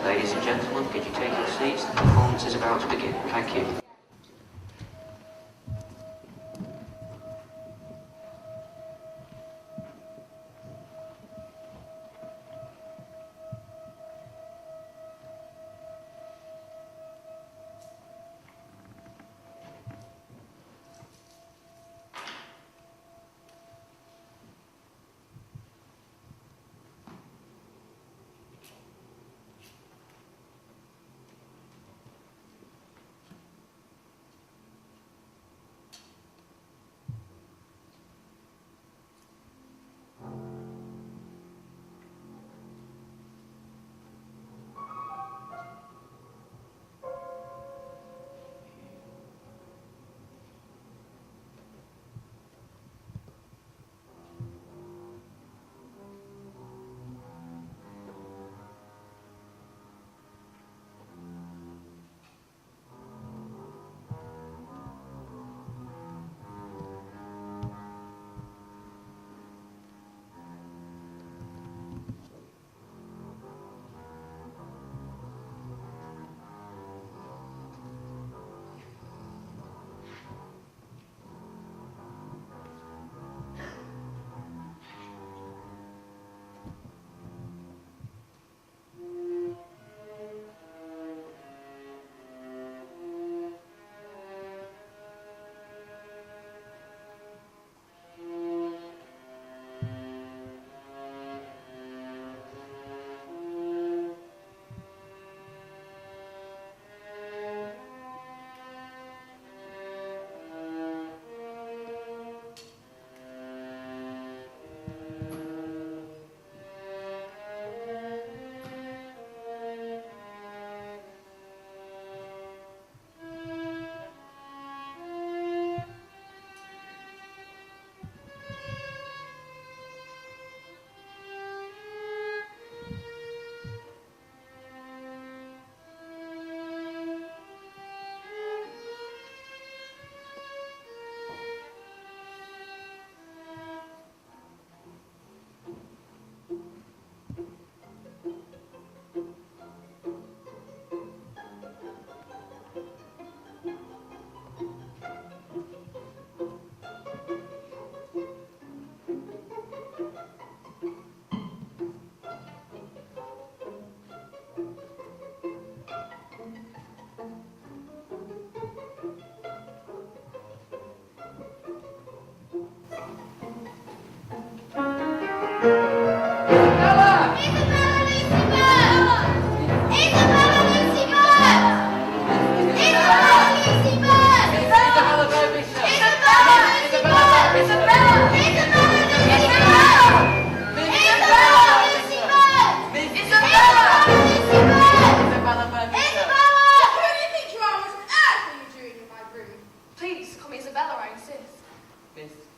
Ladies and gentlemen, could you take your seats? The performance is about to begin. Thank you.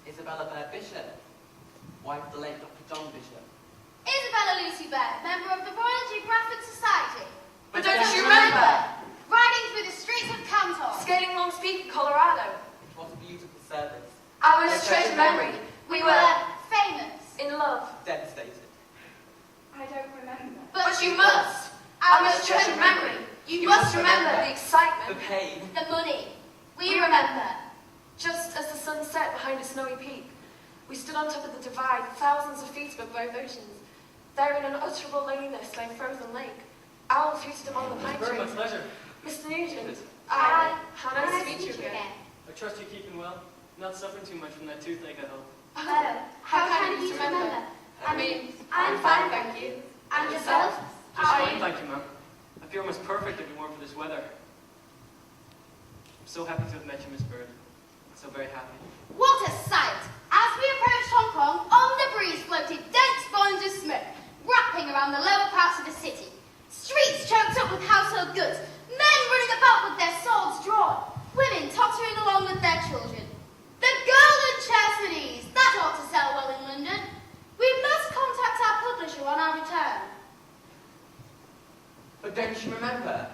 Isabella Bishop, wife of the late Dr. John Bishop. Isabella Lucy Bear, member of the Royal Geographic Society. But don't you remember? Riding through the streets of Canton. Scaling Long Peak in Colorado. It was a beautiful service. Our most treasured memory. We were famous. In love. Devastated. I don't remember. But you must. Our most treasured memory. You must remember the excitement. The pain. The money. We remember. Just as the sun set behind a snowy peak, we stood on top of the divide, thousands of feet above both oceans. There in unutterable loneliness lay frozen lake. Owls hooted among the pine Very trees. much pleasure. Mr. Nugent, How nice to meet you again. I trust you're keeping well. Not suffering too much from that toothache, I hope. Oh, how kind of you to remember. I mean, I'm fine, thank you. And yourself? Just fine, thank you, ma'am. I feel almost perfect if it weren't for this weather. I'm so happy to have met you, Miss Bird. I'm so very happy. What a sight! As we approached Hong Kong, on the breeze floated dense volumes of smoke, wrapping around the lower parts of the city. Streets choked up with household goods, men running about with their swords drawn, women tottering along with their children. The golden chairs for these, that ought to sell well in London. We must contact our publisher on our return. But don't you remember?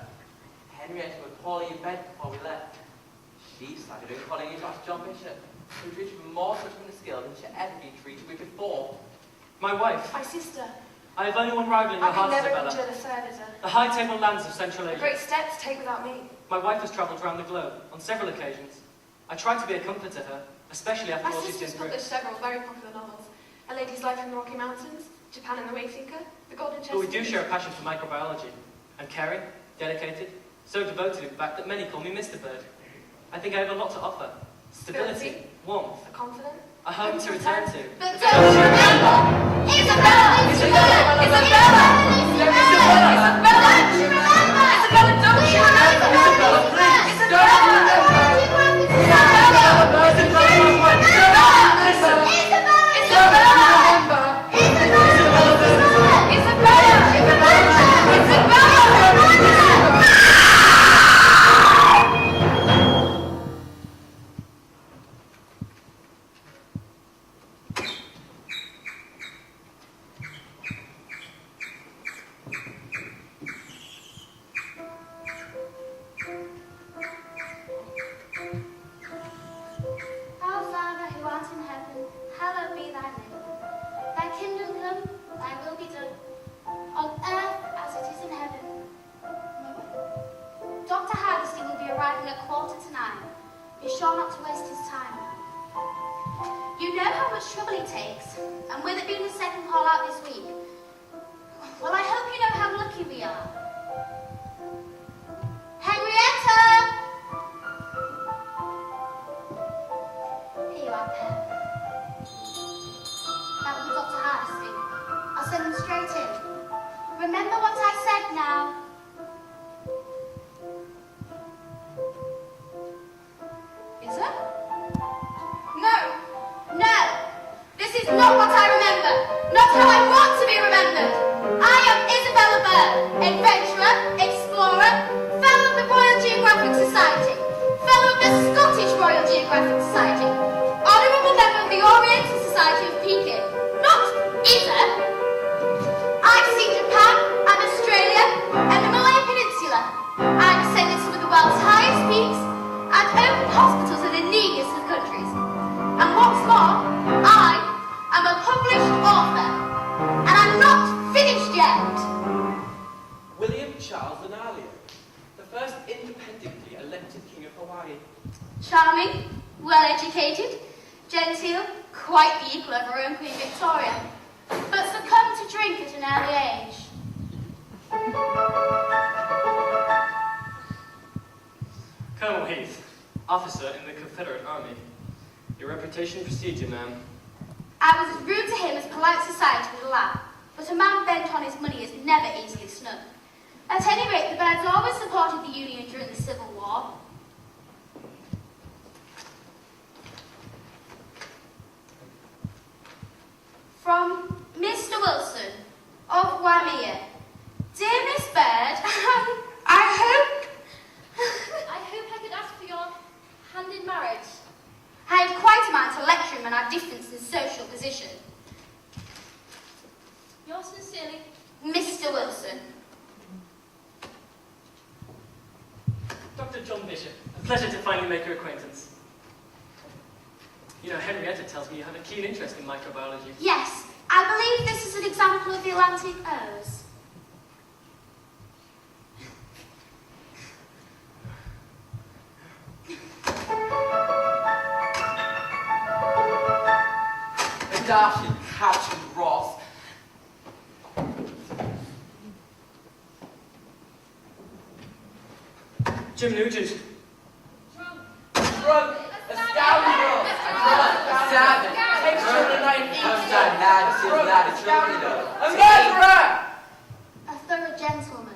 Henrietta was poorly in bed before we left. She started calling you Dr. John Bishop, who treated with more judgment and skill than she had ever been treated with before. My wife. My sister. I have only one rival in your I heart, can never Isabella. enjoy the fair visit. The high table lands of Central A Asia. great step to take without me. My wife has travelled around the globe on several occasions. I try to be a comfort to her, especially after My all she's been sister's through. published several very popular novels. A Lady's Life in the Rocky Mountains, Japan and the Wayseeker, The Golden Chest. But we do share a passion for microbiology. And caring, dedicated, so devoted in fact that many call me Mr. Bird. I think I have a lot to offer. Stability, warmth, A confident. a home to return to. But don't you remember? Isabella! Isabella! Isabella! Isabella! Don't you remember? Isabella, don't you remember? Isabella, please! Charming, well-educated, genteel, quite the equal of her own Queen Victoria, but succumbed to drink at an early age. Colonel Heath, officer in the Confederate Army. Your reputation precedes you, ma'am. I was as rude to him as polite society would allow, but a man bent on his money is never easily snubbed. At any rate, the Birds always supported the Union during the Civil War. From Mr. Wilson of Waimea. Dear Miss Bird, I hope I could ask for your hand in marriage. I had quite a mind to lecture him on our difference in social position. Yours sincerely, Mr. Wilson. Dr. John Bishop, a pleasure to finally make your acquaintance. You know, Henrietta tells me you have a keen interest in microbiology. Yes, I believe this is an example of the Atlantic O's. A dashing Captain Ross. Jim Nugent. Drunk, a scoundrel, a savage, takes children I eat them, a murderer! A thorough gentleman.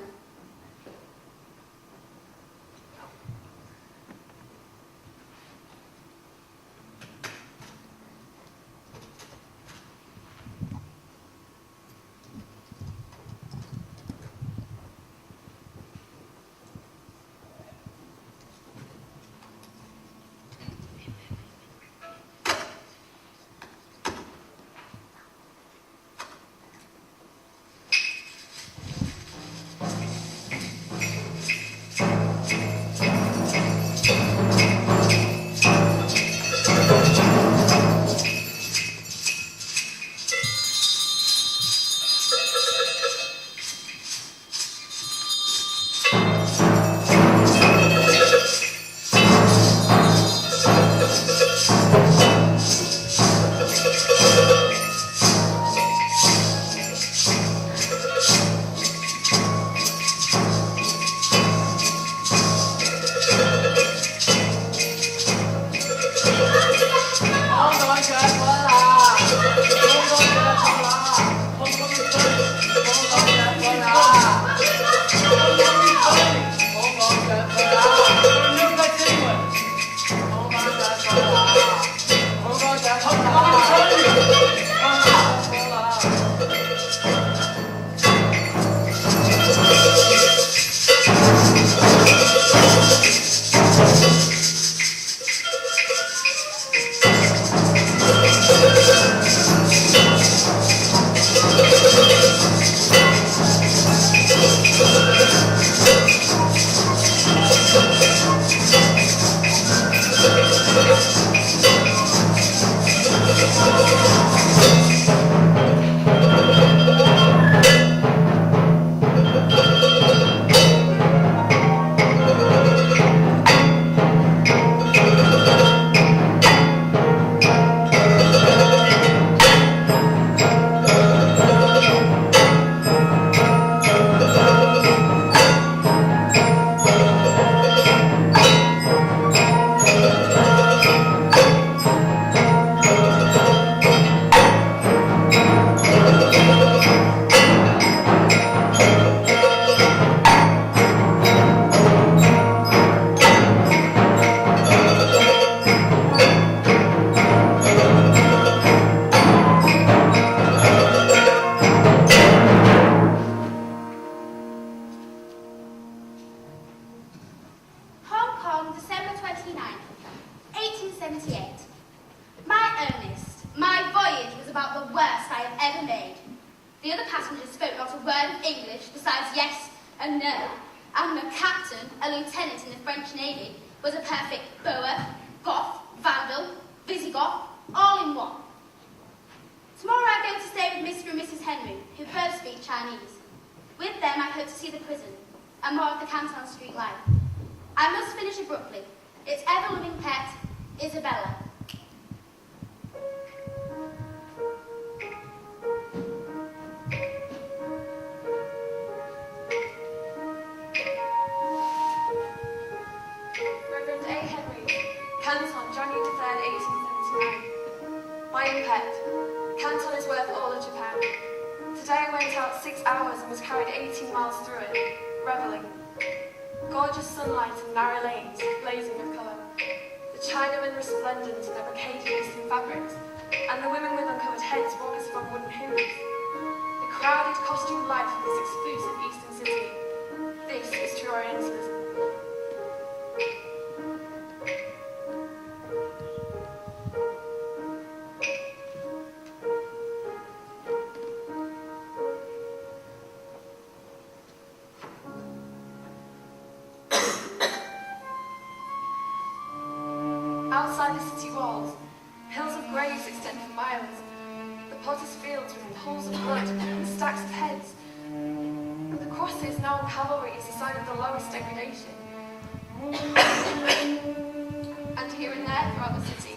1878. My earnest, my voyage was about the worst I have ever made. The other passengers spoke not a word of English besides yes and no, and the captain, a lieutenant in the French Navy, was a perfect Boer, Goth, Vandal, Visigoth, all in one. Tomorrow I go to stay with Mr. and Mrs. Henry, who both speak Chinese. With them I hope to see the prison, and more of the Canton Street life. I must finish abruptly. Its ever-loving pet, Isabella. Reverend A. Henry, Canton, January 3rd, 1879. My own pet, Canton is worth all of Japan. Today I went out 6 hours and was carried 18 miles through it, reveling. Gorgeous sunlight and narrow lanes, blazing with colour. The Chinamen resplendent in their brocaded Eastern fabrics, and the women with uncovered heads walk as from wooden hymns. The crowded costumed life of this exclusive Eastern city. This is true Orientalism. Outside the city walls, hills of graves extend for miles. The potter's fields with pools of blood and stacks of heads. And the crosses now on cavalry is a sign of the lowest degradation. And here and there throughout the city,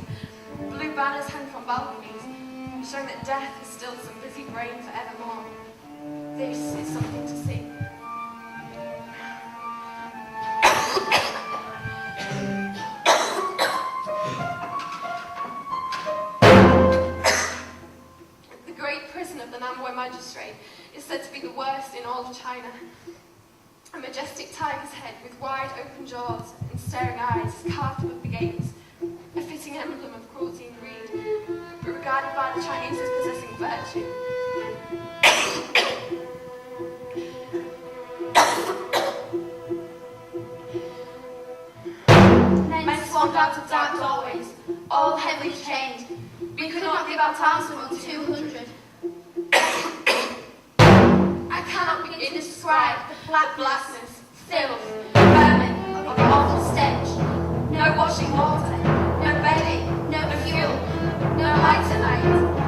blue banners hang from balconies, showing that death is still some busy brain forevermore. This is something to see. Magistrate is said to be the worst in all of China. A majestic tiger's head with wide open jaws and staring eyes is carved above the gates, a fitting emblem of cruelty and greed, but regarded by the Chinese as possessing virtue. Men swarmed out of dark doorways, all heavily chained. We could not give our arms to among 200. I cannot begin to describe the blackness, filth, vermin of the awful stench. No washing water, no bedding, no fuel, no light at night,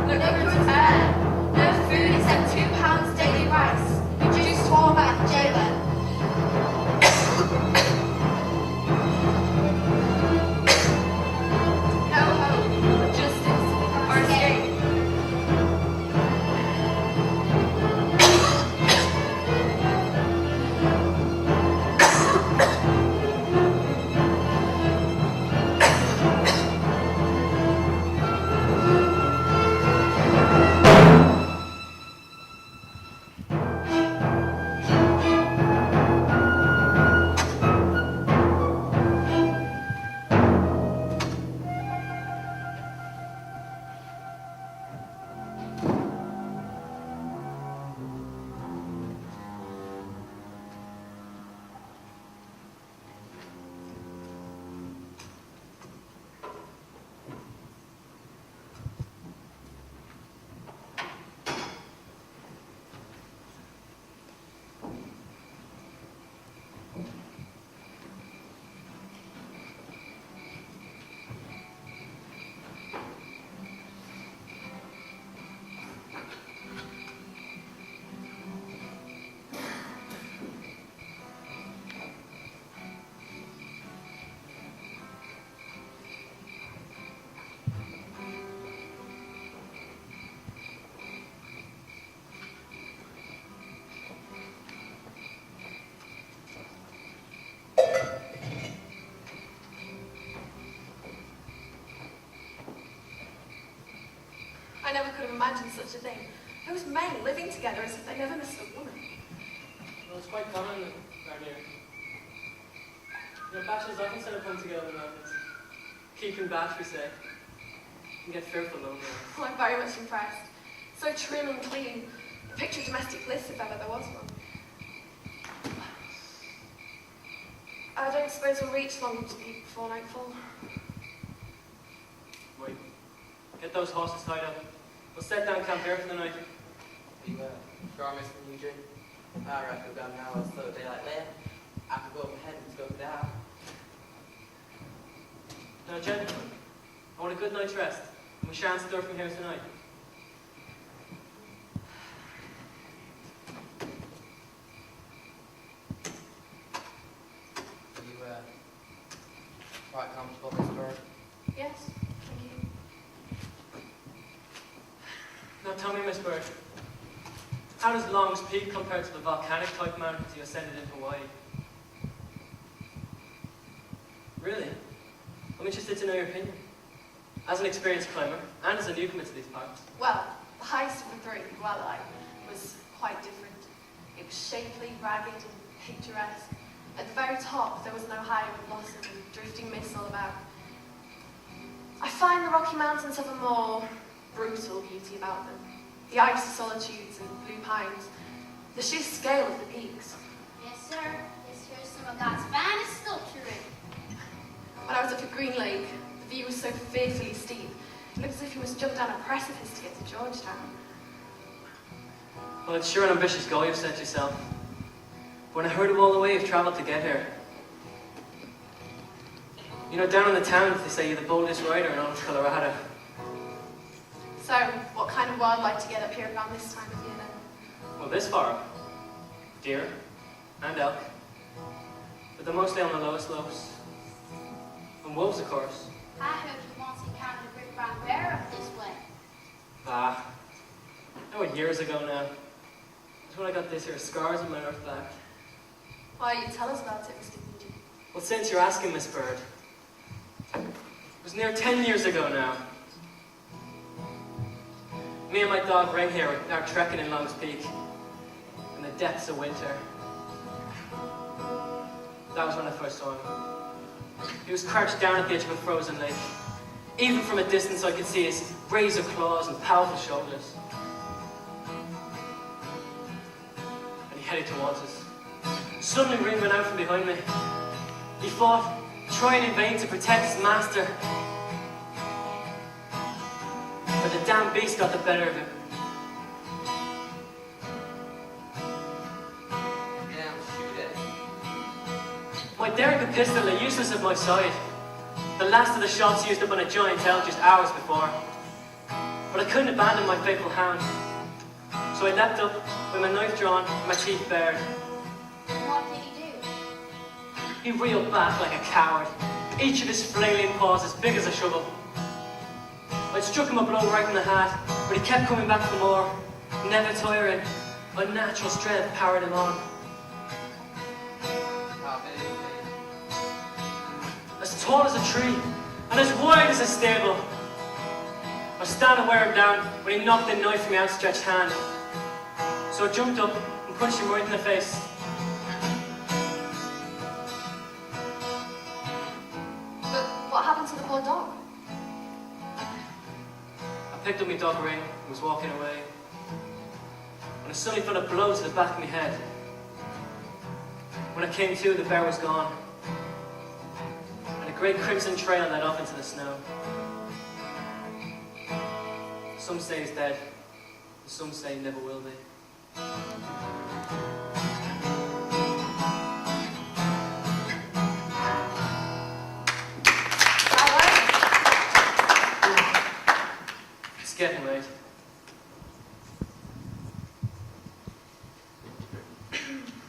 no current air, no food except 2 pounds daily rice, reduced to all by the jailer. No hope of justice or escape. I never could have imagined such a thing. Those men living together as if they never missed a woman. Well, it's quite common around here. You know, bachelors often set up home together in the mountains. Keeping batch, we say. You can get fearful lonely. Well, I'm very much impressed. So trim and clean. A picture of domestic bliss if ever there was one. I don't suppose we'll reach London to Peak before nightfall. Get those horses tied up. We'll set down camp here for the night. You sure, Mr. Nugent? I reckon we'll go now. It's slow daylight there. I could go up ahead and scope it out. Now, gentlemen, I want a good night's rest, and we shan't stir from here tonight. Are you quite comfortable, Miss Bird? Yes, thank you. Now tell me, Miss Bird, how does Long's Peak compare to the volcanic type mountains you ascended in Hawaii? Really? I'm interested to know your opinion. As an experienced climber, and as a newcomer to these parts. Well, the highest of the three, Beverley, was quite different. It was shapely, ragged, and picturesque. At the very top, there was no higher with blossom and drifting mist all about. I find the Rocky Mountains have a more brutal beauty about them. The icy solitudes and blue pines, the sheer scale of the peaks. Yes, sir. This here's some of God's finest sculpture. When I was up at Green Lake, the view was so fearfully steep, it looked as if you must jump down a precipice to get to Georgetown. Well, it's sure an ambitious goal you've set yourself. But when I heard of all the way you've travelled to get here, you know, down in the towns they say you're the boldest rider in all of Colorado. So, what kind of wildlife to get up here around this time of year then? Well, this far up, deer and elk, but they're mostly on the lower slopes. And wolves, of course. I heard you once encountered a great brown bear up this way. Ah, that was years ago now. That's when I got this here scars on my north back. Why, you tell us about it, Mr. Nugent. Well, since you're asking, Miss Bird, it was near 10 years ago now. Me and my dog Ring here were out trekking in Long's Peak in the depths of winter. That was when I first saw him. He was crouched down at the edge of a frozen lake. Even from a distance I could see his razor claws and powerful shoulders. And he headed towards us. Suddenly Ring went out from behind me. He fought, trying in vain to protect his master. But the damn beast got the better of him. Yeah, shoot it. My derrick pistol lay useless at my side. The last of the shots used up on a giant elk just hours before. But I couldn't abandon my faithful hound. So I leapt up with my knife drawn and my teeth bared. What did he do? He reeled back like a coward, each of his flailing paws as big as a shovel. I'd struck him a blow right in the hat, but he kept coming back for more, never tiring. Unnatural strength powered him on. How big is it? As tall as a tree, and as wide as a stable. I was standing to wear him down when he knocked the knife from my outstretched hand. So I jumped up and punched him right in the face. But what happened to the poor dog? I picked up my dog Ring and was walking away, when I suddenly felt a blow to the back of my head. When I came to, the bear was gone, and a great crimson trail led off into the snow. Some say he's dead, and some say he never will be. It's getting late.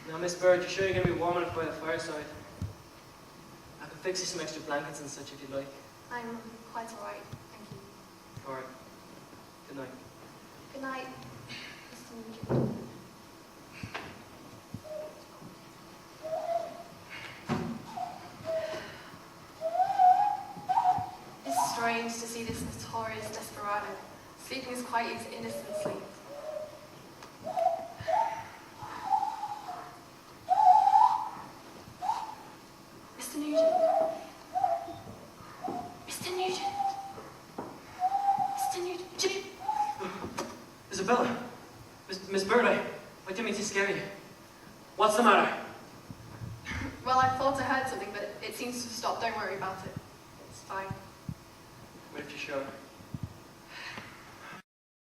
Now, Miss Bird, you're sure you're going to be warm enough by the fireside? I can fix you some extra blankets and such if you'd like. I'm quite alright, thank you. All right. Good night. Good night, Mr. Nugent. It's strange to see this notorious desperado sleeping as quietly as innocent sleep. Mr. Nugent. Mr. Nugent. Mr. Nugent. Jimmy. Isabella! Miss Bird, I didn't mean to scare you. What's the matter? Well, I thought I heard something, but it seems to have stopped. Don't worry about it. It's fine. Wait if you're sure.